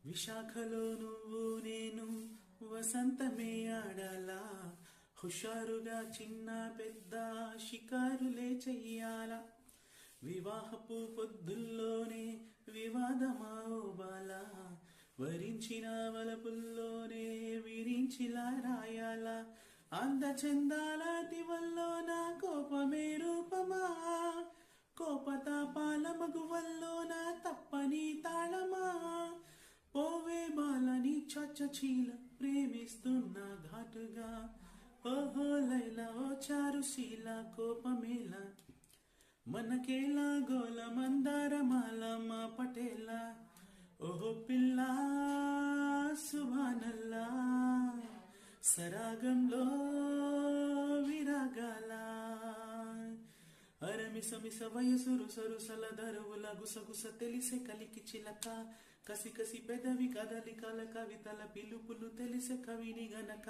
విశాఖలో నువ్వు నేను వసంతమే ఆడాలా, హుషారుగా చిన్న పెద్ద షికారులే చెయ్యాలా, వివాహపు పొద్దుల్లోనే వివాదమా ఓ బాలా, వరించిన వలపుల్లోనే విరించిలా రాయాలా, అందచందాల దివల్లో నా కోపమే రూపమా, కోపతాపాల మగువల్లో నా తప్పని తాళమా, పోవే బాలని చీల ప్రేమిస్తున్నా ఘాటుగా, ఓహో లైలా ఓ చారుశీల కోపమేలా, మనకేలా గోల మందారమాల మా పటేలా, ఓహో పిల్లా సుభానల్లా, సరాగంలో విరాగాల, అరమిసమిస వయసురు సరుసల దరువుల గుసగుస తెలిసే కలికి చిలక, కసి కసి పెదవి కదలికల కవితల పిలుపులు తెలిసే కవిని గనక.